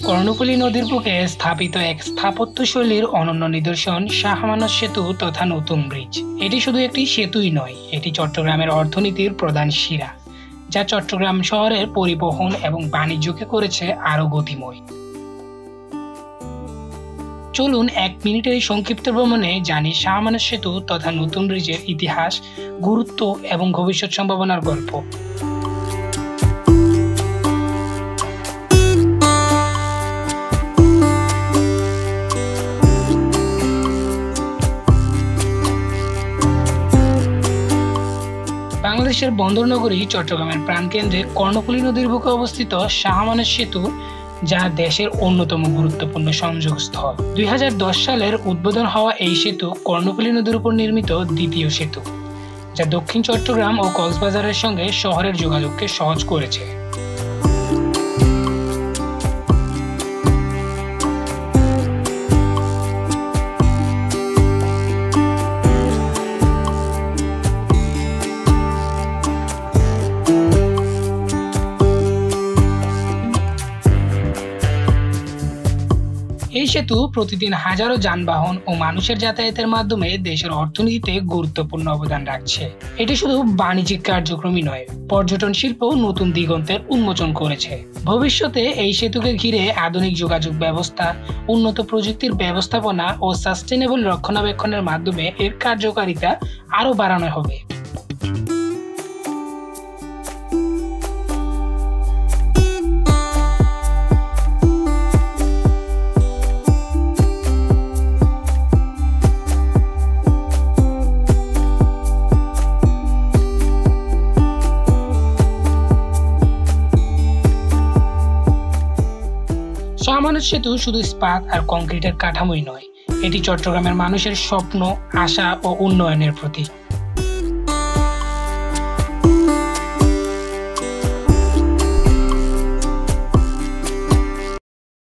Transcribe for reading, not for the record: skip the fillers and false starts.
কর্ণফুলী নদীর বুকে স্থাপিত এক স্থাপত্যশৈলীর অনন্য নিদর্শন শাহ আমানত সেতু তথা নতুন ব্রিজ। এটি শুধু একটি সেতুই নয়, এটি চট্টগ্রামের অর্থনীতির প্রধান শিরা, যা চট্টগ্রাম শহরের পরিবহন এবং বাণিজ্যকে করেছে আরো গতিময়। চলুন 1 মিনিটের এই সংক্ষিপ্ত ভ্রমণে জানি শাহ আমানত সেতু তথা নতুন ব্রিজের ইতিহাস, গুরুত্ব এবং ভবিষ্যৎ সম্ভাবনার গল্প। বাংলাদেশের বন্দরনগরী চট্টগ্রামের প্রাণকেন্দ্রে কর্ণফুলী নদীর বুকে অবস্থিত শাহ আমানত সেতু, যা দেশের অন্যতম গুরুত্বপূর্ণ সংযোগস্থল। 2010 সালের উদ্বোধন হওয়া এই সেতু কর্ণফুলী নদীর উপর নির্মিত দ্বিতীয় সেতু, যা দক্ষিণ চট্টগ্রাম ও কক্সবাজারের সঙ্গে শহরের যোগাযোগকে সহজ করেছে। এই সেতু প্রতিদিন হাজারো যানবাহন ও মানুষের যাতায়াতের মাধ্যমে দেশের অর্থনীতিতে গুরুত্বপূর্ণ অবদান রাখছে। এটি শুধু বাণিজ্যিক কার্যক্রমই নয়, পর্যটন শিল্পও নতুন দিগন্তের উন্মোচন করেছে। ভবিষ্যতে এই সেতুকে ঘিরে আধুনিক যোগাযোগ ব্যবস্থা, উন্নত প্রযুক্তির ব্যবস্থাপনা ও সাস্টেনেবল রক্ষণাবেক্ষণের মাধ্যমে এর কার্যকারিতা আরো বাড়ানো হবে। শাহ আমানত সেতু শুধু ইস্পাত আর কংক্রিটের কাঠামোই নয়, এটি চট্টগ্রামের মানুষের স্বপ্ন, আশা ও উন্নয়নের প্রতীক।